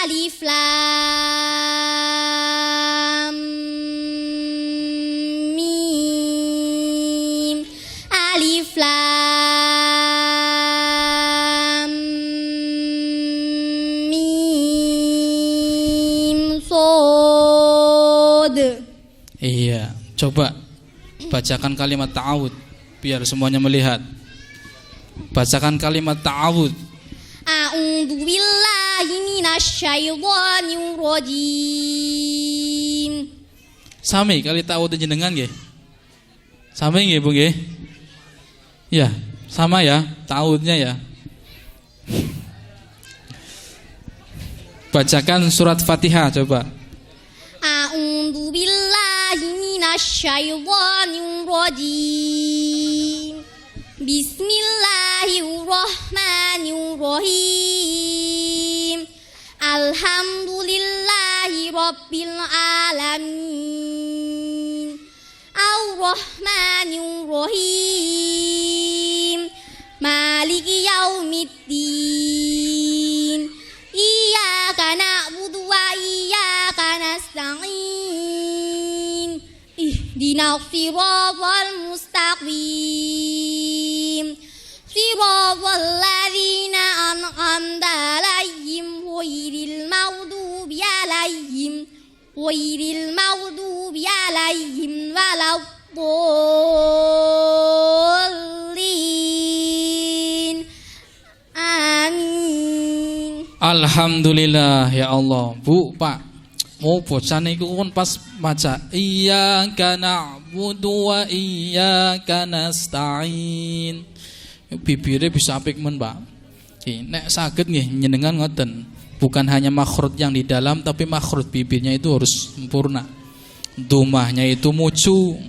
Alif Lam Mim. Alif Lam Mim Shad. Iya, coba bacakan kalimat ta'awud biar semuanya melihat. Bacakan kalimat ta'awud. A'udzu billahi minasyaitonir rajim. Sami kali ta'awud jenengan nggih. Sami nggih Bu nggih? Ya, sama ya ta'awudnya ya. Bacakan surat Fatihah coba. A'udzu billahi minasyaitonir rajim. Bismillahirrahmanirrahim. Alhamdulillahi rabbil alamin. Ar-Rahmanir-Rahim. Maliki yaumiddin. Iyyaka na'budu wa iyyaka nasta'in. Ihdinas siratal mustaqim. Siratal ladzina an'amta 'alaihim ghairil maghdubi 'alaihim waladdallin. Amin. Alhamdulillah ya Allah. Bu, Pak, mau bocah niku kan pas maca iyyaka na'budu wa iyyaka nasta'in. Bibirnya bisa apik men, Pak. Nek saged nggih njenengan ngoten. Bukan hanya makhraj yang di dalam, tapi makhraj bibirnya itu harus sempurna. Dumahnya itu mucu,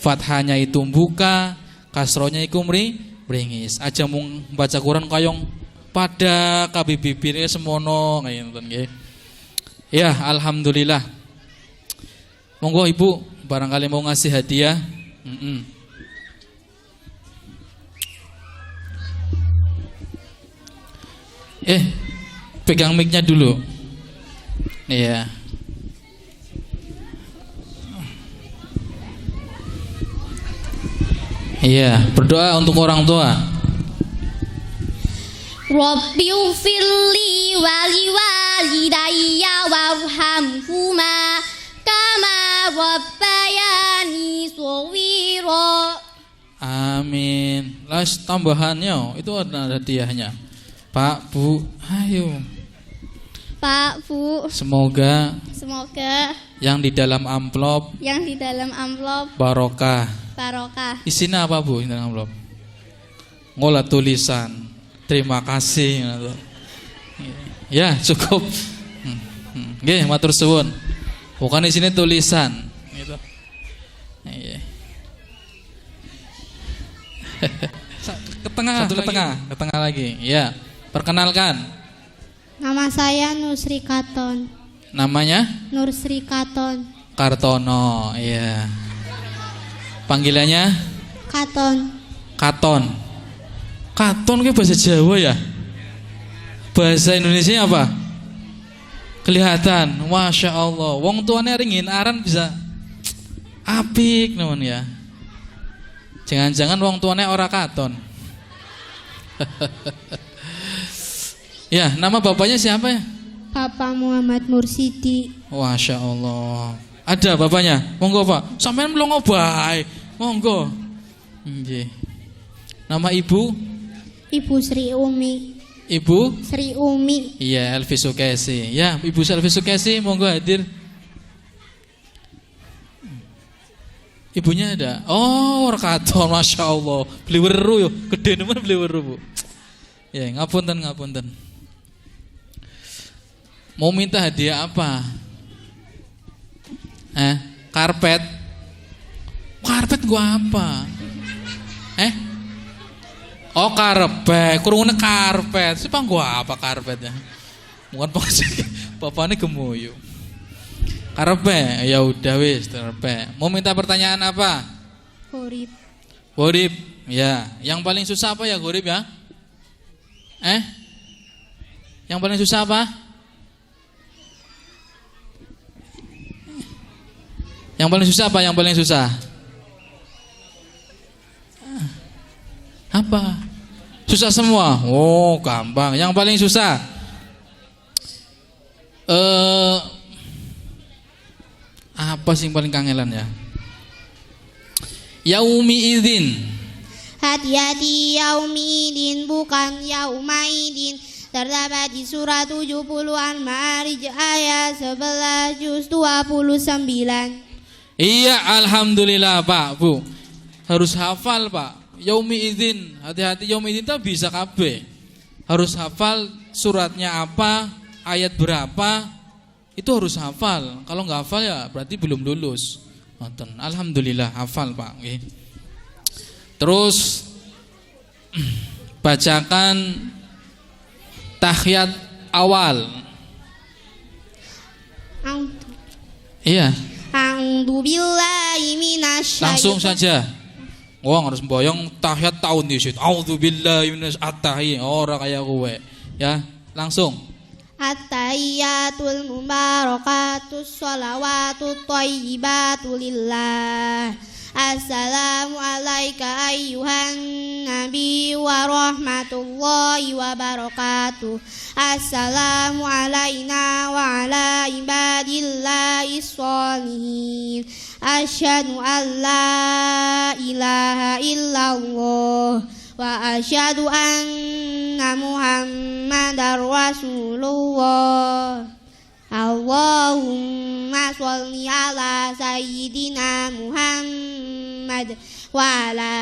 fathahnya itu buka, kasrohnya itu mringis. Aja mung baca Quran kayong pada kabeh bibirnya semono ngoten nggih. Ya, alhamdulillah. Monggo Ibu, barangkali mau ngasih hadiah. Pegang mic-nya dulu. Iya. Iya, berdoa untuk orang tua. Rabbighfirli wa liwalidayya warhamhuma kama rabbayani shaghira. Amin. Las tambahannya itu ada hadiahnya. Pak, Bu, ayo. Pak, Bu, Semoga yang di dalam amplop barokah. Isinya apa, Bu, di dalam amplop? Ngolah tulisan. Terima kasih. Ya, cukup. Nggih, matur suwun. Bukan di sini tulisan gitu. Ke tengah lagi. Ya. Perkenalkan. Nama saya Nusri Katon. Namanya? Nusri Katon. Kartono, iya. Panggilannya? Katon. Katon. Katon ke bahasa Jawa ya? Bahasa Indonesia apa? Kelihatan. Masya Allah. Wong tuane ringin aran bisa apik namun ya. Jangan-jangan wong tuane ora katon. Ya, nama bapaknya siapa ya? Bapak Muhammad Mursidi. Masya Allah. Ada bapaknya? Monggo Pak. Sampean belum ngobai. Monggo. Nggih. Nama ibu? Ibu Sri Umi. Ibu? Sri Umi. Iya, Elvi Sukesi. Ya, Ibu Elvi Sukesi, monggo hadir. Ibunya ada. Oh, rekaton, Masya Allah. Beli weru yo, gede nemen beli weru, Bu. Ya, ngapunten. Mau minta hadiah apa? Karpet. Karpet gua apa? Oh, karpet. Kurungnya karpet. Siapa gua apa karpetnya? Bukan bapaknya gemuyu. Karpet. Ya udah wis, karpet. Mau minta pertanyaan apa? Gorib. Ya, yang paling susah apa ya gorib ya? Yang paling susah apa? Yang paling susah apa? Yang paling susah? Apa? Susah semua? Oh, gampang. Yang paling susah? Apa sih yang paling kangelan ya? Yaumi idzin. Hati-hati yaumidin bukan yaumaidin. Terdapat di surat 70 Al-Ma'arij ayat 11 juz 29. Iya, alhamdulillah Pak, Bu. Harus hafal Pak. Yaumi idzin, hati-hati yaumi idzin tak bisa kabeh. Harus hafal suratnya apa, ayat berapa, itu harus hafal. Kalau nggak hafal ya berarti belum lulus. Nonton. Alhamdulillah hafal Pak. Oke. Terus bacakan tahiyat awal. Iya. A'udzu billahi minasyaitonir. Langsung saja. Wong harus boyong tahiyat tahun di situ. A'udzubillahi minasyaitonir. Ora kayak kowe. Ya, langsung. At-tahiyyatul mubarakatus sholawatut thayyibatu lillah. Assalamu alayka ayyuhan nabi wa rahmatullahi wa barakatuh. Assalamu alayna wa ala ibadillahis sholihin. Asyhadu an la ilaha illallah wa asyhadu anna Muhammadar Rasulullah. Allahumma sholli ala sayyidina Muhammad wa ala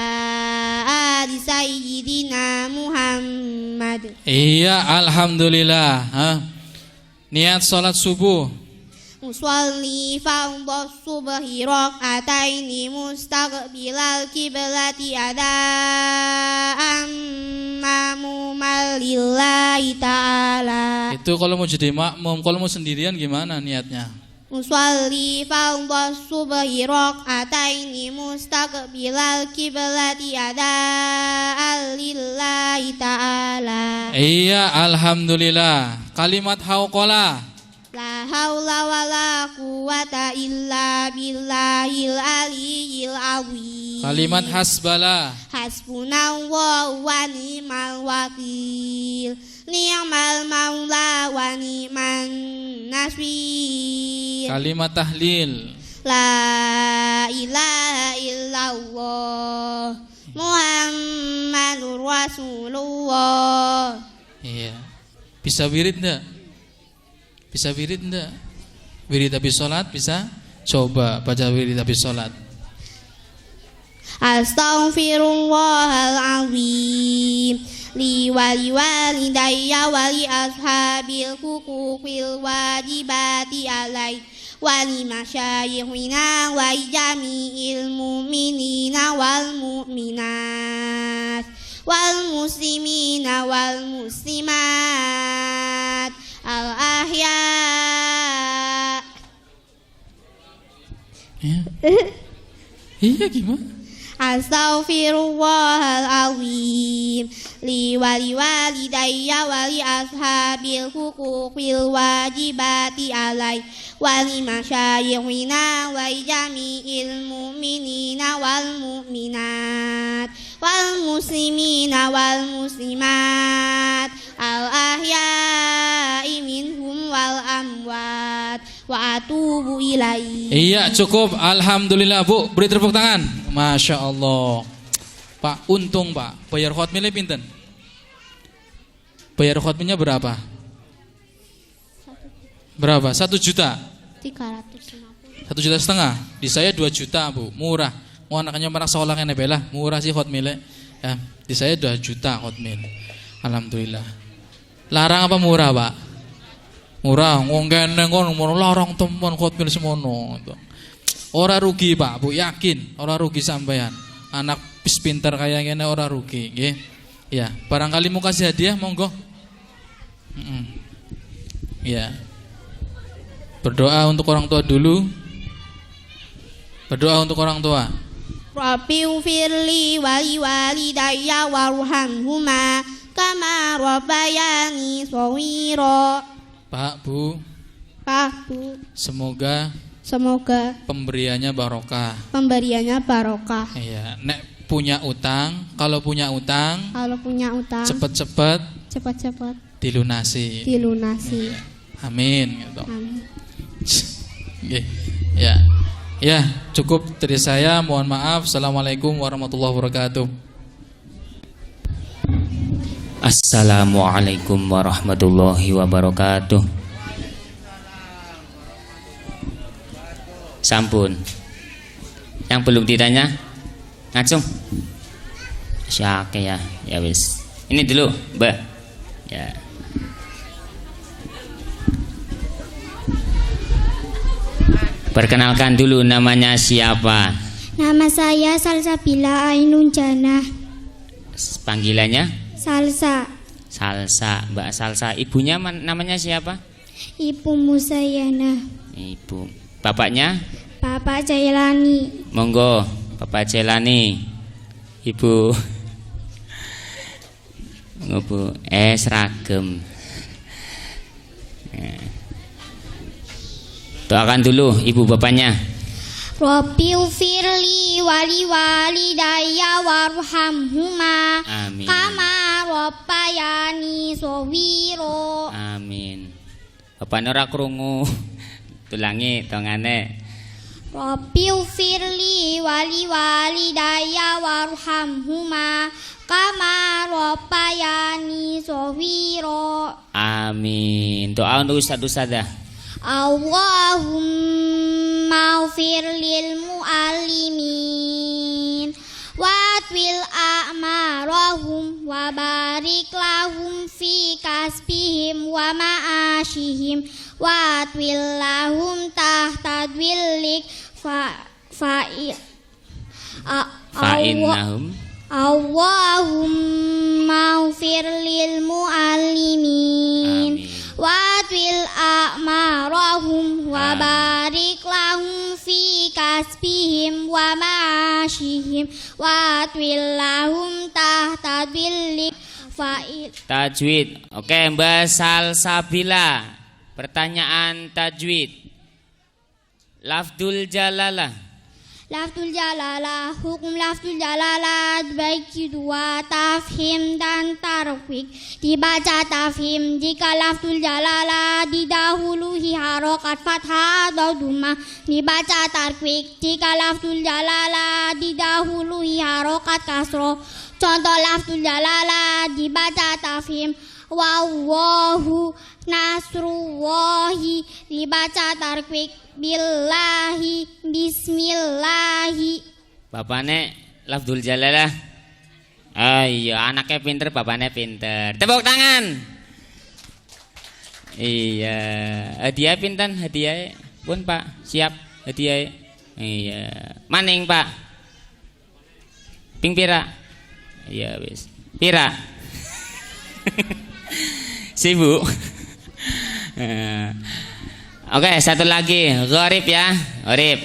ali sayyidina Muhammad. Iya, alhamdulillah. Niat salat subuh. Musalli fardhu subhi rak'ataini mustaqbilal kiblati adaan ma'muman lillahi ta'ala. Itu kalau mau jadi makmum, kalau mau sendirian gimana niatnya? Musalli fardhu subhi rak'ataini mustaqbilal kiblati adaan lillahi ta'ala. Iya, alhamdulillah. Kalimat hauqalah. La haula wala quwata illa billahil aliyyil azim. Kalimat hasbala. Hasbunallahu wa ni'mal wakil. Ni'mal maula wa ni'man nasir. Kalimat tahlil. La ilaha illallah Muhammadur Rasulullah. Iya. Bisa wirid enggak? Bisa wirid enggak? Wirid habis sholat bisa? Coba baca wirid habis sholat. Astaghfirullahaladzim li wali walidayya wali ashabil hukukil wajibati alai wali masyayikhina wa jami'il mu'minina wal mu'minat wal muslimina wal muslimat al-ahya. Ya. Iya gimana? Astaghfirullahaladzim li wali walidayya wali ashabil hukukil wajibati alai wali masyayikhina wa jami'il mu'minina wal mu'minat wal muslimina wal muslimat al-ahya'i minhum wal amwat wa atubu ilaihi. Iya cukup, alhamdulillah Bu. Beri tepuk tangan. Masya Allah Pak, untung Pak. Bayar khotmilnya pinten? Bayar khotmilnya berapa? Berapa? 1 juta? 350. 1,5 juta. Di saya 2 juta Bu, murah. Mau anaknya merasa olah belah, murah sih khotmilnya ya. Di saya 2 juta khotmil. Alhamdulillah. Larang apa murah Pak? Murah, ngongkene ngono larang teman khotmil semono. Ora rugi Pak, Bu, yakin ora rugi sampean. Anak pinter kayak gini ora rugi, nggih. Ya, barangkali mau kasih hadiah monggo. Ya. Berdoa untuk orang tua dulu. Berdoa untuk orang tua. Rabbi ufirli wali walidayya warhamhuma kama rabbayani shaghira. Pak, Bu. Pak, Bu. Semoga Semoga pemberiannya barokah. pemberiannya barokah. Iya, nek punya utang, kalau punya utang Kalau punya utang cepet-cepet cepat-cepat dilunasi. dilunasi. Amin gitu. Amin. Nggih. Ya. Ya, cukup dari saya. Mohon maaf. Assalamualaikum warahmatullahi wabarakatuh. Assalamualaikum warahmatullahi wabarakatuh. Sampun. Yang belum ditanya langsung. Syake ya. Ya wis. Ini dulu, Mbak. Ya. Perkenalkan dulu, namanya siapa? Nama saya Salsabila Ainun Jannah. Panggilannya? Salsa. Salsa, Mbak Salsa. Ibunya namanya siapa? Ibu Musayana. Ibu. Bapaknya? Bapak Jailani. Monggo, Bapak Jelani. Ibu. Monggo, Bu. Seragam. Doakan dulu ibu bapaknya. Rabbi ufirli wali walidayya warhamhuma Amin. kama rabbayani shawiro. Amin. Bapaknya ora krungu. Tulangi dongane. Rabbi ufirli wali walidayya warhamhuma kama rabbayani shawiro. Amin. Doa untuk ustaz-ustazah. Allahumma ufir lil muallimin watwil a'marahum wa barik lahum fi kasbihim wa ma'ashihim watwil lahum tahta dwillik Fa'innahum. Allahumma ufir lil muallimin watwil a'marahum wa barik lahum fi kasbihim wa ma'ashihim watwil lahum tahta bilik fa'il. Tajwid. Oke, Mbak Salsabila. Pertanyaan tajwid. Lafdul jalalah. Lafzul jalalah, hukum lafzul jalalah dibagi dua, tafhim dan tarwik. Dibaca tafhim jika lafzul jalalah didahului harokat fathah atau dhammah. Dibaca tarwik jika lafzul jalalah didahului harokat kasroh. Contoh lafzul jalalah dibaca tafhim. Wallahu nasrullahi dibaca tarwik billahi bismillahi. Bapaknya lafdul jalalah. Iya, anaknya pinter, bapaknya pinter. Tepuk tangan. Iya, hadiah pinten hadiah pun Pak, siap hadiah. Iya, maning Pak. Ping pira? Iya wis. Pira? Sibuk. Oke, satu lagi, gharib ya, gharib.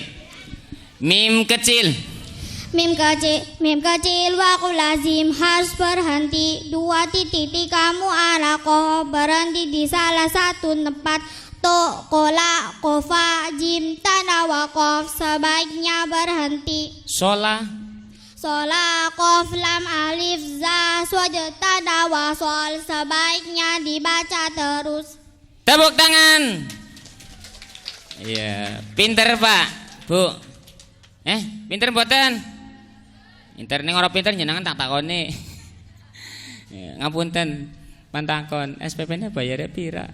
Mim kecil. Mim kecil waktu lazim harus berhenti. Dua titik kamu alakoh berhenti di salah satu tempat. To, kola, kofa, jim, tanah wakof sebaiknya berhenti. Sola. Sola, kof, lam, alif, za, swajud, tanah, wasol sebaiknya dibaca terus. Tepuk tangan. Iya, pinter Pak, Bu. Pinter mboten? Pinter ning ora pinter njenengan tak takoni. Ya, ngapunten, pantakon, SPP-ne bayare pira?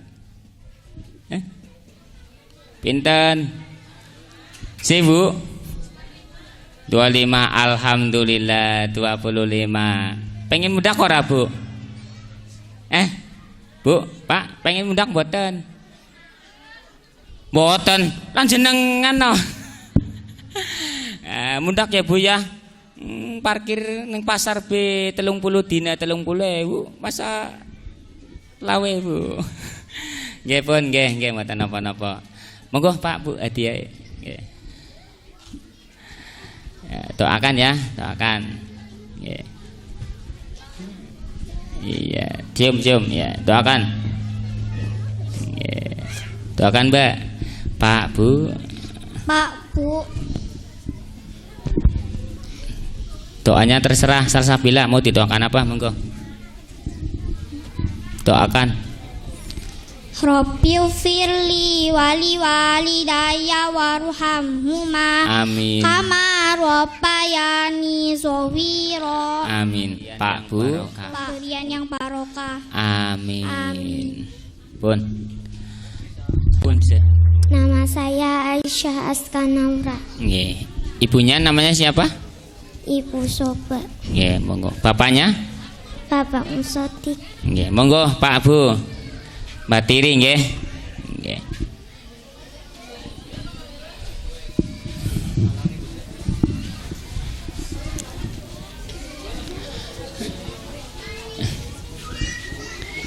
Pinten? Si Bu? 25, alhamdulillah 25. Pengen mudak ora, Bu? Bu, Pak, pengen mudak mboten? Mboten, lan jenengan no. Mundak ya Bu ya. Parkir ning pasar B 30 dina 30.000. Masa lawe Bu. Nggih pun, nggih mboten napa-napa. Monggo Pak Bu hadiah. Nggih. Ya, doakan ya, doakan. Nggih. Iya, cium ya, doakan. Nggih. Doakan Mbak. Pak Bu. Pak, Bu. Doanya terserah Salsabila, mau didoakan apa? Monggo. Doakan. Rabbi firli wali walidayya warhamhuma Amin. kama rabbayani shaghira. Amin. Pak, Bu. Berian yang barokah. Amin. Amin. Pun. Pun. Nama saya Aisyah Askanaura. Nggih. Ibunya namanya siapa? Ibu Soba. Nggih, monggo. Bapaknya? Bapak Musotik. Nggih, monggo Pak Bu. Mbak Tiri nggih. Nggih.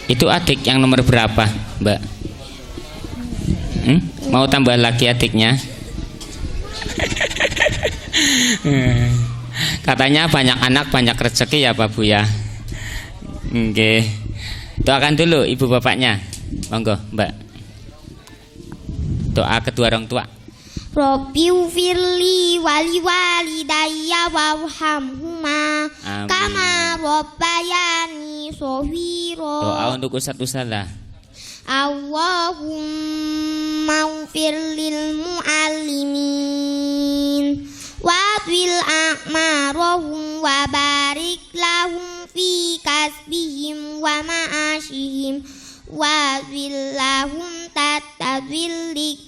Itu adik yang nomor berapa, Mbak? Mau tambah lagi adiknya? Katanya banyak anak banyak rezeki ya Pak Bu ya. Oke. Doakan dulu ibu bapaknya. Monggo Mbak. Doa kedua orang tua. Rabbi firli wali walidayya warhamhuma Amin. kama rabbayani shaghira. Doa untuk Ustadz salah. Allahumma ufir lil muallimin wadwil a'marahum wa barik lahum fi kasbihim wa ma'ashihim wadwil lahum tatadwillik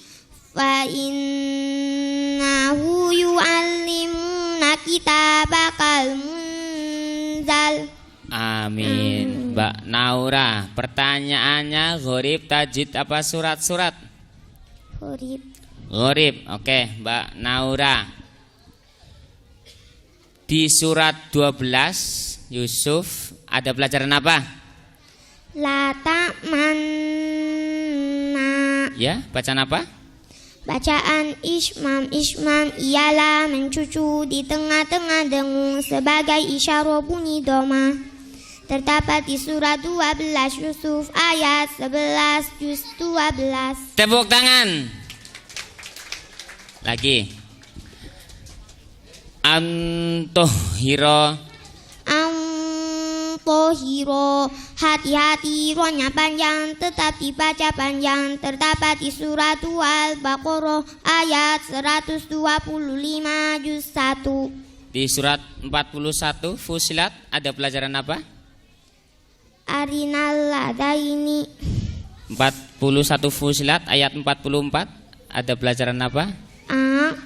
fa innahu yu'allimuna kitabakal munzal. Amin. Mbak Naura, pertanyaannya gharib tajwid apa surat-surat? Hurib. Gharib. Oke, Mbak Naura. Di surat 12 Yusuf ada pelajaran apa? La ta'manna. Ya, bacaan apa? Bacaan ismam ialah mencucu di tengah-tengah dengung sebagai isyarat bunyi doma. Terdapat di surat 12 Yusuf ayat 11 juz 12. Tepuk tangan. Lagi. Antohiro. Ampohiro. Hati-hati rohnya panjang tetap dibaca panjang. Terdapat di surat Al-Baqarah ayat 125 juz 1. Di surat 41 Fusilat ada pelajaran apa? Arinal ladaini. 41 Fusilat ayat 44 ada pelajaran apa?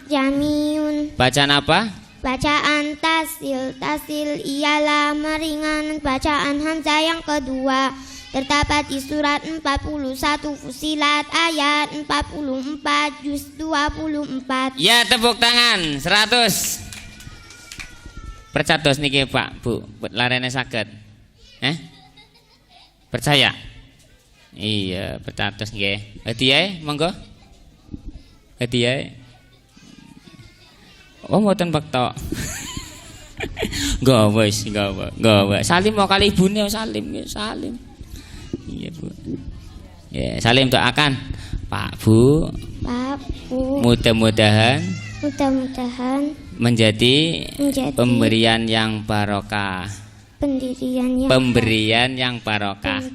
Jamiun. Bacaan apa? Bacaan tasil. Tasil ialah meringan bacaan hamzah yang kedua. Terdapat di surat 41 Fusilat ayat 44 juz 24. Ya, tepuk tangan 100. Percados niki Pak Bu, larene saged. Percaya? Iya, percados nggih. Hadiah monggo. Hadiah. Oh, mboten bektok. Nggawa wis, nggawa. Salim mau kali ibune Salim, ya Salim. Iya, Bu. Ya, Salim doakan Pak Bu. Pak Bu. Mudah-mudahan menjadi pemberian yang barokah. Pemberian yang barokah.